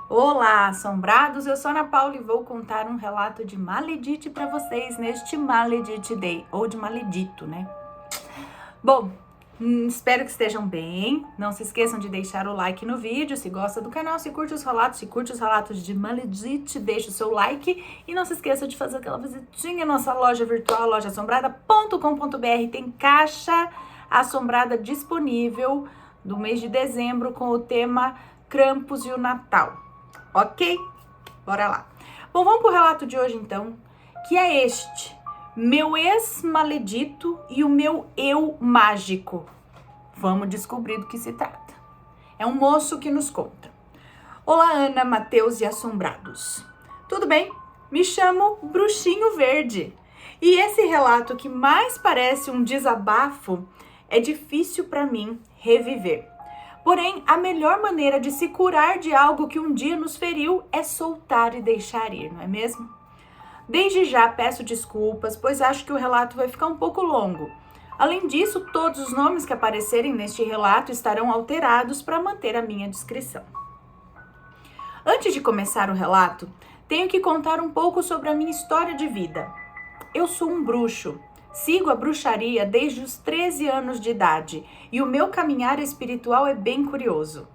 Olá, assombrados! Eu sou Ana Paula e vou contar um relato de Maledite para vocês neste Maledite Day, ou de Maledito, né? Bom, espero que estejam bem. Não se esqueçam de deixar o like no vídeo, se gosta do canal, se curte os relatos de Maledite, deixa o seu like. E não se esqueça de fazer aquela visitinha na nossa loja virtual, lojaassombrada.com.br. Tem caixa assombrada disponível do mês de dezembro com o tema Krampus e o Natal. Ok? Bora lá. Bom, vamos pro relato de hoje então, que é este. Meu ex-maledito e o meu eu mágico. Vamos descobrir do que se trata. É um moço que nos conta. Olá, Ana, Matheus e assombrados. Tudo bem? Me chamo Bruxinho Verde. E esse relato que mais parece um desabafo é difícil para mim reviver. Porém, a melhor maneira de se curar de algo que um dia nos feriu é soltar e deixar ir, não é mesmo? Desde já peço desculpas, pois acho que o relato vai ficar um pouco longo. Além disso, todos os nomes que aparecerem neste relato estarão alterados para manter a minha descrição. Antes de começar o relato, tenho que contar um pouco sobre a minha história de vida. Eu sou um bruxo. Sigo a bruxaria desde os 13 anos de idade e o meu caminhar espiritual é bem curioso.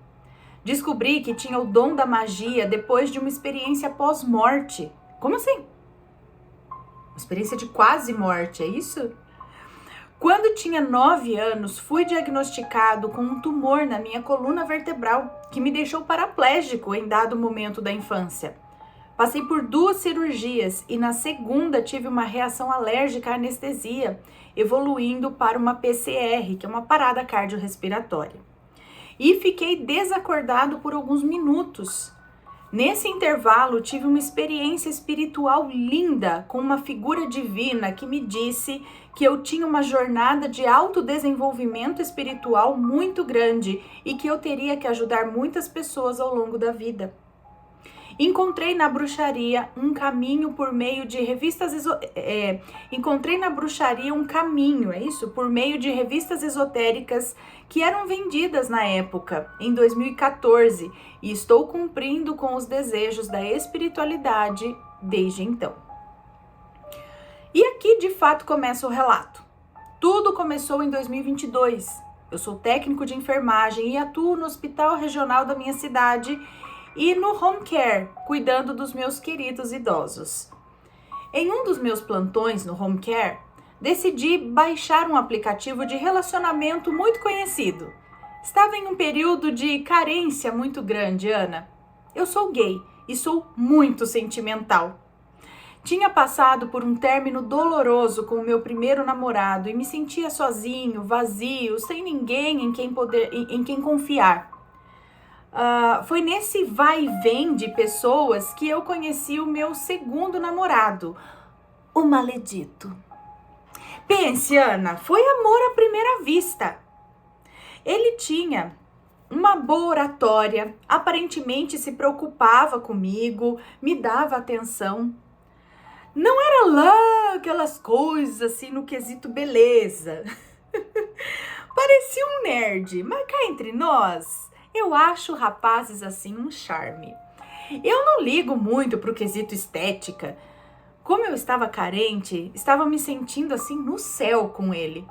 Descobri que tinha o dom da magia depois de uma experiência pós-morte. Como assim? Uma experiência de quase morte, é isso? Quando tinha 9 anos, fui diagnosticado com um tumor na minha coluna vertebral que me deixou paraplégico em dado momento da infância. Passei por 2 cirurgias e na segunda tive uma reação alérgica à anestesia, evoluindo para uma PCR, que é uma parada cardiorrespiratória. E fiquei desacordado por alguns minutos. Nesse intervalo, tive uma experiência espiritual linda com uma figura divina que me disse que eu tinha uma jornada de autodesenvolvimento espiritual muito grande e que eu teria que ajudar muitas pessoas ao longo da vida. Encontrei na bruxaria um caminho por meio de revistas por meio de revistas esotéricas que eram vendidas na época, em 2014, e estou cumprindo com os desejos da espiritualidade desde então. E aqui de fato começa o relato. Tudo começou em 2022. Eu sou técnico de enfermagem e atuo no hospital regional da minha cidade e no home care, cuidando dos meus queridos idosos. Em um dos meus plantões no home care, decidi baixar um aplicativo de relacionamento muito conhecido. Estava em um período de carência muito grande, Ana. Eu sou gay e sou muito sentimental. Tinha passado por um término doloroso com o meu primeiro namorado e me sentia sozinho, vazio, sem ninguém em quem confiar. Foi nesse vai e vem de pessoas que eu conheci o meu segundo namorado, o Maledito. Pense, Ana, foi amor à primeira vista. Ele tinha uma boa oratória, aparentemente se preocupava comigo, me dava atenção. Não era lá aquelas coisas assim no quesito beleza. Parecia um nerd, mas cá entre nós, eu acho rapazes assim um charme. Eu não ligo muito pro quesito estética. Como eu estava carente, estava me sentindo assim no céu com ele.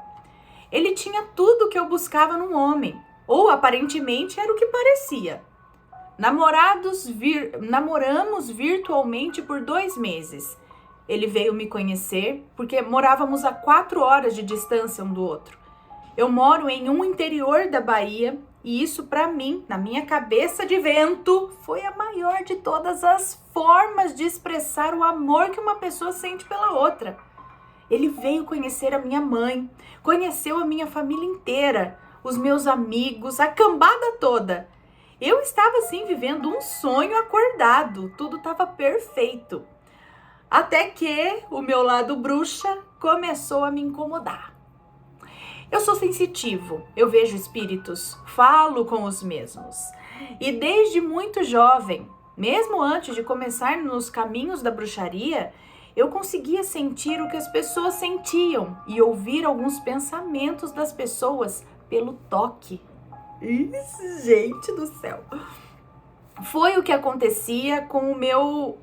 Ele tinha tudo que eu buscava num homem, ou aparentemente era o que parecia. Namoramos virtualmente por 2 meses. Ele veio me conhecer porque morávamos a 4 horas de distância um do outro. Eu moro em um interior da Bahia e isso para mim, na minha cabeça de vento, foi a maior de todas as formas de expressar o amor que uma pessoa sente pela outra. Ele veio conhecer a minha mãe, conheceu a minha família inteira, os meus amigos, a cambada toda. Eu estava assim vivendo um sonho acordado, tudo estava perfeito. Até que o meu lado bruxa começou a me incomodar. Eu sou sensitivo, eu vejo espíritos, falo com os mesmos. E desde muito jovem, mesmo antes de começar nos caminhos da bruxaria, eu conseguia sentir o que as pessoas sentiam e ouvir alguns pensamentos das pessoas pelo toque. Isso, gente do céu! Foi o que acontecia com o meu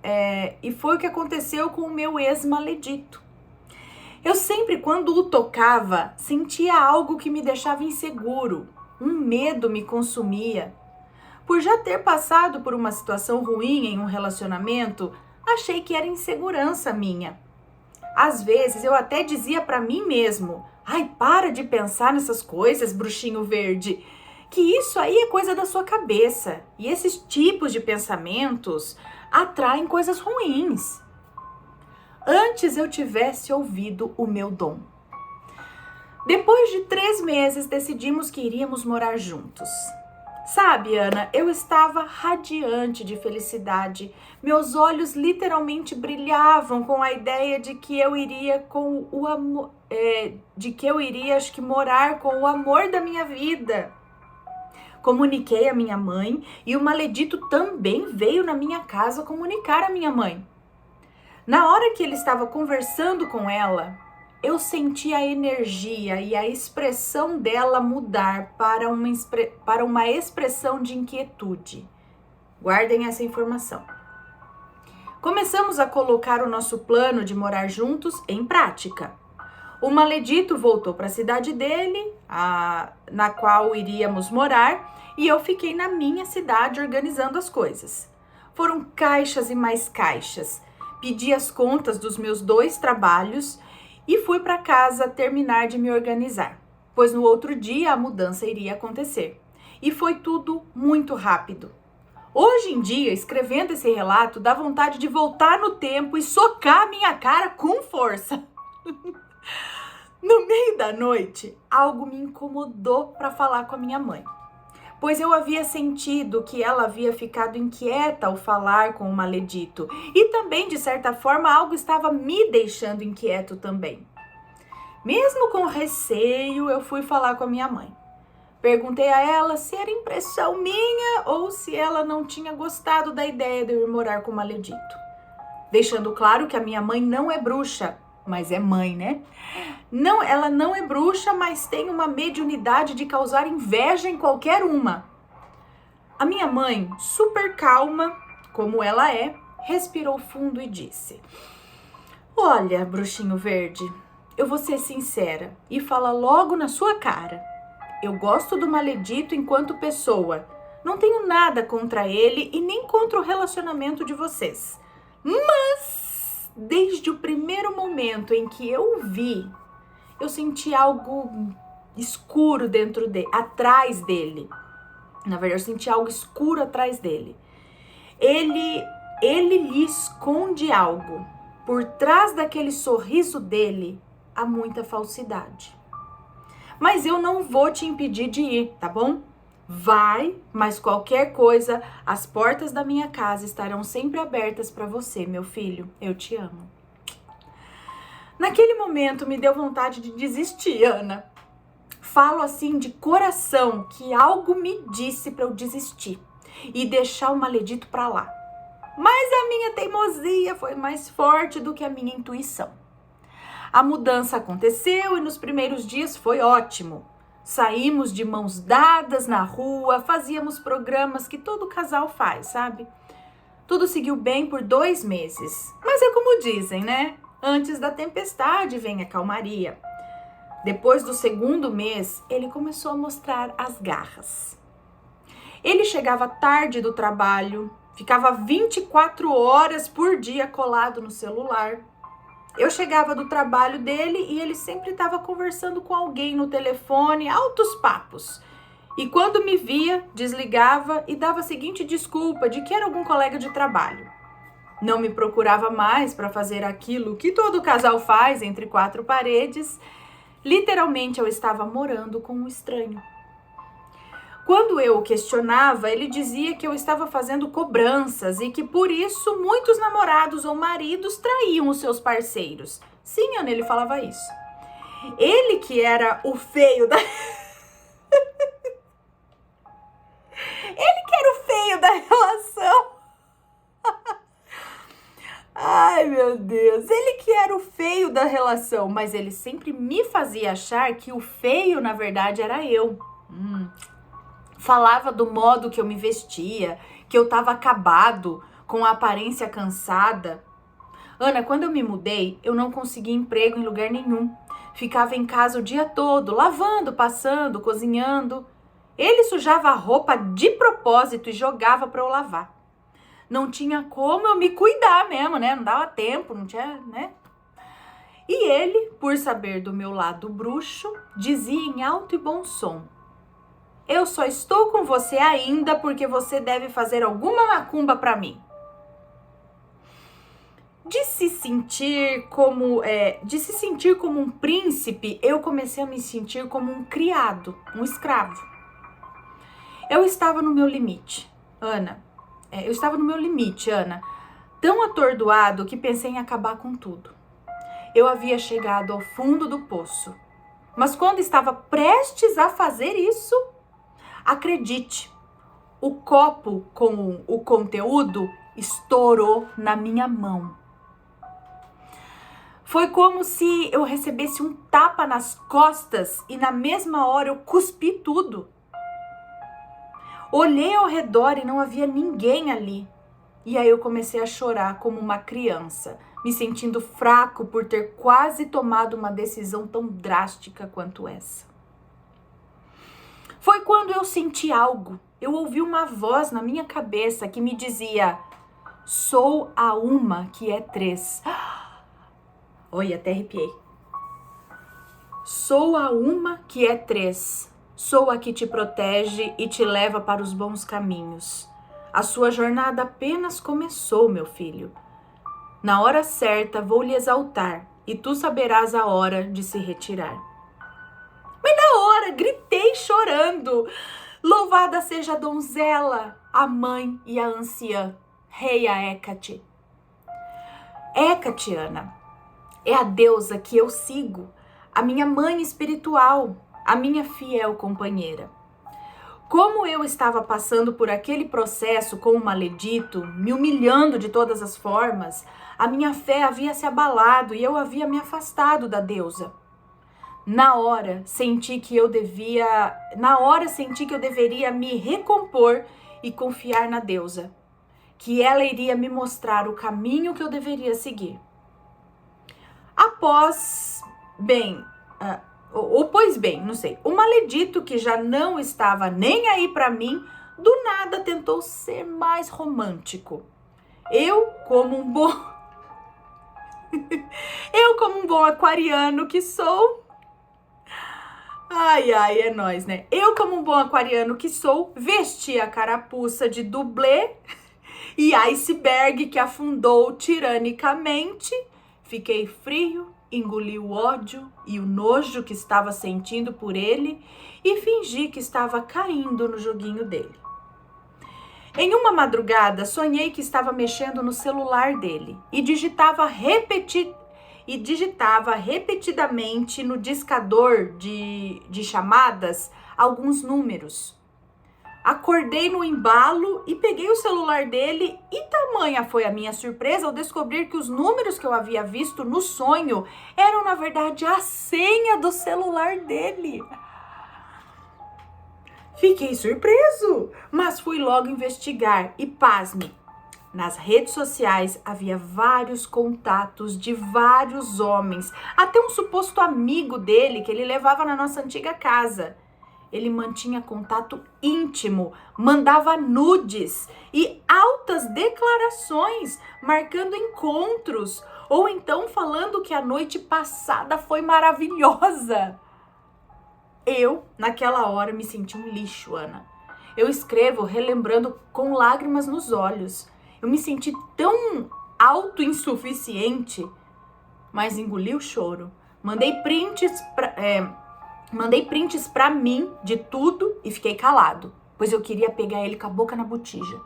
e foi o que aconteceu com o meu ex-maledito. Eu sempre, quando o tocava, sentia algo que me deixava inseguro. Um medo me consumia. Por já ter passado por uma situação ruim em um relacionamento, achei que era insegurança minha. Às vezes eu até dizia pra mim mesmo: ai, para de pensar nessas coisas, bruxinho verde, que isso aí é coisa da sua cabeça. E esses tipos de pensamentos atraem coisas ruins. Antes eu tivesse ouvido o meu dom. Depois de 3 meses, decidimos que iríamos morar juntos. Sabe, Ana, eu estava radiante de felicidade. Meus olhos literalmente brilhavam com a ideia de que eu iria com o amor, acho que morar com o amor da minha vida. Comuniquei a minha mãe e o maledito também veio na minha casa comunicar a minha mãe. Na hora que ele estava conversando com ela, eu senti a energia e a expressão dela mudar para uma expressão de inquietude. Guardem essa informação. Começamos a colocar o nosso plano de morar juntos em prática. O maledito voltou para a cidade dele, na qual iríamos morar, e eu fiquei na minha cidade organizando as coisas. Foram caixas e mais caixas. Pedi as contas dos meus 2 trabalhos e fui para casa terminar de me organizar, pois no outro dia a mudança iria acontecer. E foi tudo muito rápido. Hoje em dia, escrevendo esse relato, dá vontade de voltar no tempo e socar a minha cara com força. No meio da noite, algo me incomodou para falar com a minha mãe, pois eu havia sentido que ela havia ficado inquieta ao falar com o maledito e também, de certa forma, algo estava me deixando inquieto também. Mesmo com receio, eu fui falar com a minha mãe. Perguntei a ela se era impressão minha ou se ela não tinha gostado da ideia de eu ir morar com o maledito. Deixando claro que a minha mãe não é bruxa, mas é mãe, né? Não, ela não é bruxa, mas tem uma mediunidade de causar inveja em qualquer uma. A minha mãe, super calma, como ela é, respirou fundo e disse: olha, bruxinho verde, eu vou ser sincera e falar logo na sua cara. Eu gosto do maledito enquanto pessoa. Não tenho nada contra ele e nem contra o relacionamento de vocês. Mas, desde o primeiro momento em que eu o vi, eu senti algo escuro atrás dele. Na verdade, eu senti algo escuro atrás dele. Ele lhe esconde algo. Por trás daquele sorriso dele, há muita falsidade. Mas eu não vou te impedir de ir, tá bom? Vai, mas qualquer coisa, as portas da minha casa estarão sempre abertas para você, meu filho. Eu te amo. Naquele momento me deu vontade de desistir, Ana. Falo assim de coração que algo me disse para eu desistir e deixar o maledito para lá. Mas a minha teimosia foi mais forte do que a minha intuição. A mudança aconteceu e nos primeiros dias foi ótimo. Saímos de mãos dadas na rua, fazíamos programas que todo casal faz, sabe? Tudo seguiu bem por 2 meses. Mas é como dizem, né? Antes da tempestade vem a calmaria. Depois do 2º mês, ele começou a mostrar as garras. Ele chegava tarde do trabalho, ficava 24 horas por dia colado no celular. Eu chegava do trabalho dele e ele sempre estava conversando com alguém no telefone, altos papos. E quando me via, desligava e dava a seguinte desculpa de que era algum colega de trabalho. Não me procurava mais para fazer aquilo que todo casal faz entre 4 paredes. Literalmente, eu estava morando com um estranho. Quando eu o questionava, ele dizia que eu estava fazendo cobranças e que por isso muitos namorados ou maridos traíam os seus parceiros. Sim, Ana, ele falava isso. Ele que era o feio da... Ele que era o feio da relação. Ai, meu Deus. Ele que era o feio da relação, mas ele sempre me fazia achar que o feio, na verdade, era eu. Falava do modo que eu me vestia, que eu tava acabado, com a aparência cansada. Ana, quando eu me mudei, eu não consegui emprego em lugar nenhum. Ficava em casa o dia todo, lavando, passando, cozinhando. Ele sujava a roupa de propósito e jogava para eu lavar. Não tinha como eu me cuidar mesmo, né? Não dava tempo, não tinha, né? E ele, por saber do meu lado bruxo, dizia em alto e bom som: eu só estou com você ainda porque você deve fazer alguma macumba para mim. De se sentir como um príncipe, eu comecei a me sentir como um criado, um escravo. Eu estava no meu limite, Ana. Tão atordoado que pensei em acabar com tudo. Eu havia chegado ao fundo do poço. Mas quando estava prestes a fazer isso, acredite, o copo com o conteúdo estourou na minha mão. Foi como se eu recebesse um tapa nas costas e na mesma hora eu cuspi tudo. Olhei ao redor e não havia ninguém ali. E aí eu comecei a chorar como uma criança, me sentindo fraco por ter quase tomado uma decisão tão drástica quanto essa. Foi quando eu senti algo. Eu ouvi uma voz na minha cabeça que me dizia: sou a uma que é três. Oi, até arrepiei. Sou a uma que é três. Sou a que te protege e te leva para os bons caminhos. A sua jornada apenas começou, meu filho. Na hora certa vou lhe exaltar e tu saberás a hora de se retirar. Mas na hora gritei chorando: louvada seja a donzela, a mãe e a anciã, rei Hecate. Hecate, Ana, é a deusa que eu sigo, a minha mãe espiritual, a minha fiel companheira. Como eu estava passando por aquele processo com o maledito, me humilhando de todas as formas, a minha fé havia se abalado e eu havia me afastado da deusa. Na hora senti que eu deveria me recompor e confiar na deusa, que ela iria me mostrar o caminho que eu deveria seguir. O maledito, que já não estava nem aí para mim, do nada tentou ser mais romântico. Eu, como um bom aquariano que sou, é nóis, né? Eu, como um bom aquariano que sou, vesti a carapuça de dublê e iceberg que afundou tiranicamente. Fiquei frio, engoli o ódio e o nojo que estava sentindo por ele e fingi que estava caindo no joguinho dele. Em uma madrugada, sonhei que estava mexendo no celular dele e digitava repetidamente no discador de chamadas alguns números. Acordei no embalo e peguei o celular dele e tamanha foi a minha surpresa ao descobrir que os números que eu havia visto no sonho eram, na verdade, a senha do celular dele. Fiquei surpreso, mas fui logo investigar e, pasme, nas redes sociais havia vários contatos de vários homens, até um suposto amigo dele que ele levava na nossa antiga casa. Ele mantinha contato íntimo, mandava nudes e altas declarações, marcando encontros, ou então falando que a noite passada foi maravilhosa. Eu, naquela hora, me senti um lixo, Ana. Eu escrevo relembrando com lágrimas nos olhos. Eu me senti tão autoinsuficiente, mas engoli o choro. Mandei prints pra mim de tudo e fiquei calado, pois eu queria pegar ele com a boca na botija.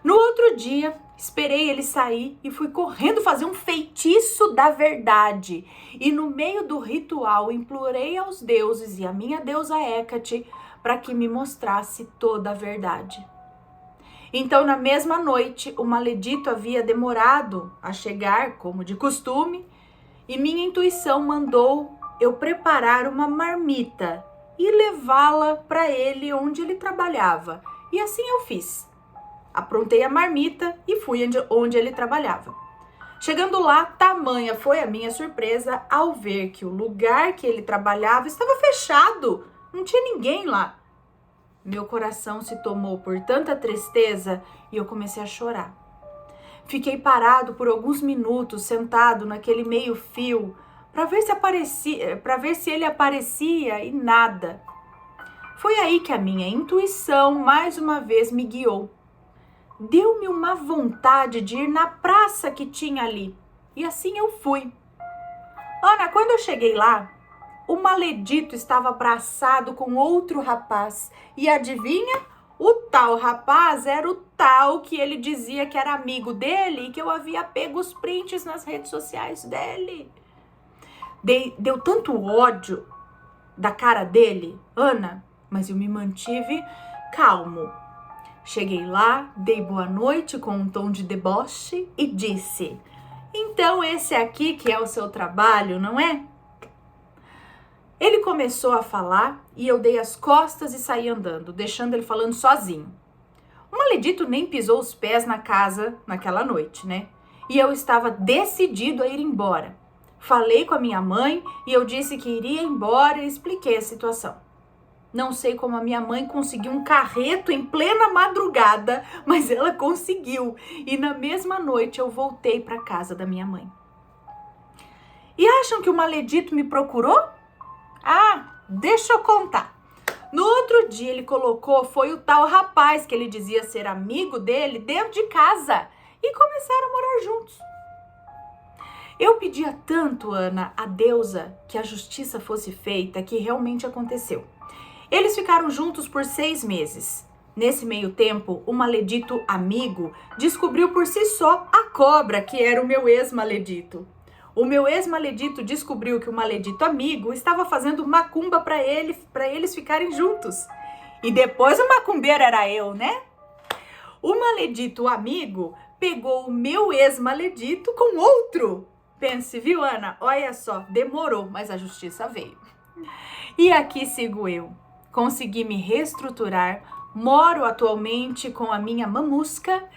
No outro dia, esperei ele sair e fui correndo fazer um feitiço da verdade. E no meio do ritual, implorei aos deuses e a minha deusa Hecate para que me mostrasse toda a verdade. Então, na mesma noite, o maledito havia demorado a chegar, como de costume, e minha intuição mandou eu preparar uma marmita e levá-la para ele onde ele trabalhava. E assim eu fiz. Aprontei a marmita e fui onde ele trabalhava. Chegando lá, tamanha foi a minha surpresa ao ver que o lugar que ele trabalhava estava fechado. Não tinha ninguém lá. Meu coração se tomou por tanta tristeza e eu comecei a chorar. Fiquei parado por alguns minutos, sentado naquele meio-fio, para ver se ele aparecia e nada. Foi aí que a minha intuição mais uma vez me guiou. Deu-me uma vontade de ir na praça que tinha ali. E assim eu fui. Ana, quando eu cheguei lá, o maledito estava abraçado com outro rapaz. E adivinha? O tal rapaz era o tal que ele dizia que era amigo dele e que eu havia pego os prints nas redes sociais dele. Deu tanto ódio da cara dele, Ana, mas eu me mantive calmo. Cheguei lá, dei boa noite com um tom de deboche e disse: então esse aqui que é o seu trabalho, não é? Ele começou a falar e eu dei as costas e saí andando, deixando ele falando sozinho. O maledito nem pisou os pés na casa naquela noite, né? E eu estava decidido a ir embora. Falei com a minha mãe e eu disse que iria embora e expliquei a situação. Não sei como a minha mãe conseguiu um carreto em plena madrugada, mas ela conseguiu. E na mesma noite eu voltei para casa da minha mãe. E acham que o maledito me procurou? Ah, deixa eu contar. No outro dia ele foi o tal rapaz que ele dizia ser amigo dele dentro de casa e começaram a morar juntos. Eu pedia tanto, Ana, a deusa, que a justiça fosse feita, que realmente aconteceu. Eles ficaram juntos por 6 meses. Nesse meio tempo, o maledito amigo descobriu por si só a cobra que era o meu ex-maledito. O meu ex-maledito descobriu que o maledito amigo estava fazendo macumba para eles ficarem juntos. E depois o macumbeiro era eu, né? O maledito amigo pegou o meu ex-maledito com outro. Pense, viu, Ana? Olha só, demorou, mas a justiça veio. E aqui sigo eu. Consegui me reestruturar, moro atualmente com a minha mamusca.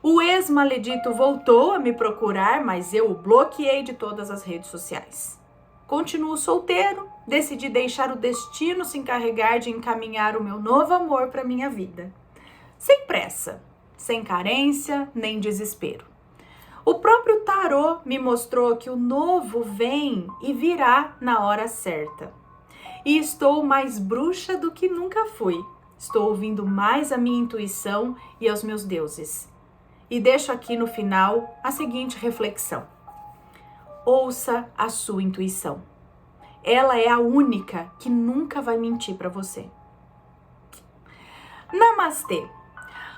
O ex-maledito voltou a me procurar, mas eu o bloqueei de todas as redes sociais. Continuo solteiro, decidi deixar o destino se encarregar de encaminhar o meu novo amor para minha vida. Sem pressa, sem carência, nem desespero. O próprio tarô me mostrou que o novo vem e virá na hora certa. E estou mais bruxa do que nunca fui. Estou ouvindo mais a minha intuição e aos meus deuses. E deixo aqui no final a seguinte reflexão. Ouça a sua intuição. Ela é a única que nunca vai mentir para você. Namastê.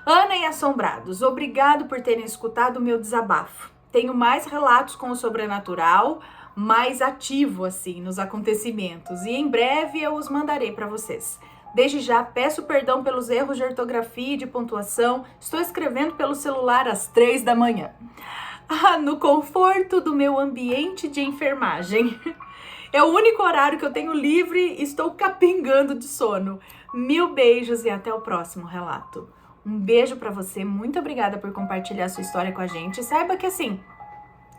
Ana e Assombrados, obrigado por terem escutado o meu desabafo. Tenho mais relatos com o sobrenatural, mais ativo assim nos acontecimentos e em breve eu os mandarei para vocês. Desde já peço perdão pelos erros de ortografia e de pontuação. Estou escrevendo pelo celular às 3 da manhã. No conforto do meu ambiente de enfermagem. É o único horário que eu tenho livre e estou capengando de sono. Mil beijos e até o próximo relato. Um beijo para você, muito obrigada por compartilhar sua história com a gente. Saiba que assim,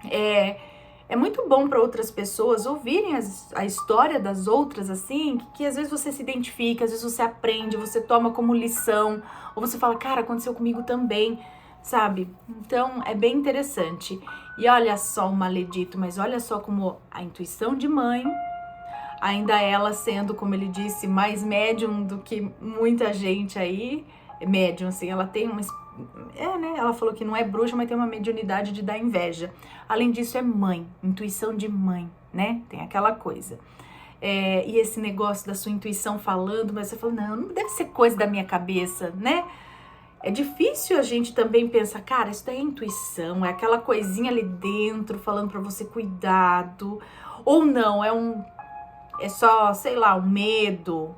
é muito bom para outras pessoas ouvirem a história das outras, assim, que às vezes você se identifica, às vezes você aprende, você toma como lição, ou você fala, cara, aconteceu comigo também, sabe? Então, é bem interessante. E olha só o maledito, mas olha só como a intuição de mãe, ainda ela sendo, como ele disse, mais médium do que muita gente aí, médium, assim, ela tem uma... né? Ela falou que não é bruxa, mas tem uma mediunidade de dar inveja. Além disso, é mãe, intuição de mãe, né? Tem aquela coisa. E esse negócio da sua intuição falando, mas você fala, não deve ser coisa da minha cabeça, né? É difícil a gente também pensar, cara, isso daí é intuição, é aquela coisinha ali dentro falando pra você cuidado, ou não, é só, sei lá, um medo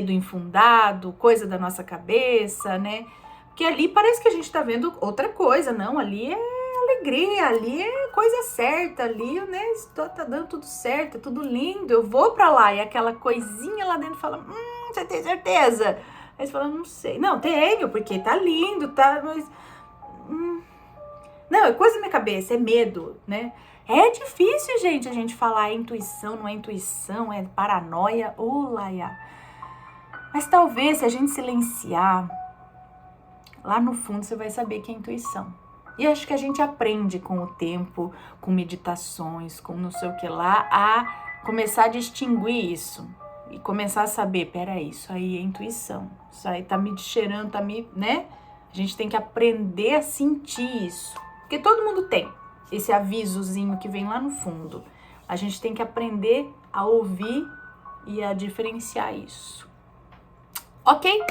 infundado, coisa da nossa cabeça, né? Porque ali parece que a gente tá vendo outra coisa, não, ali é alegria, ali é coisa certa, ali, né, tá dando tudo certo, é tudo lindo, eu vou pra lá, e aquela coisinha lá dentro fala, você tem certeza? Aí você fala, não sei. Não, tenho, porque tá lindo, tá, mas... Não, é coisa da minha cabeça, é medo, né? É difícil, gente, a gente falar é intuição, não é intuição, é paranoia, laia. Mas talvez se a gente silenciar, lá no fundo você vai saber que é intuição. E acho que a gente aprende com o tempo, com meditações, com não sei o que lá, a começar a distinguir isso. E começar a saber, peraí, isso aí é intuição. Isso aí tá me cheirando, tá me, né? A gente tem que aprender a sentir isso. Porque todo mundo tem esse avisozinho que vem lá no fundo. A gente tem que aprender a ouvir e a diferenciar isso. Ok?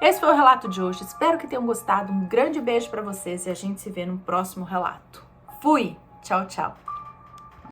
Esse foi o relato de hoje. Espero que tenham gostado. Um grande beijo para vocês e a gente se vê no próximo relato. Fui! Tchau, tchau!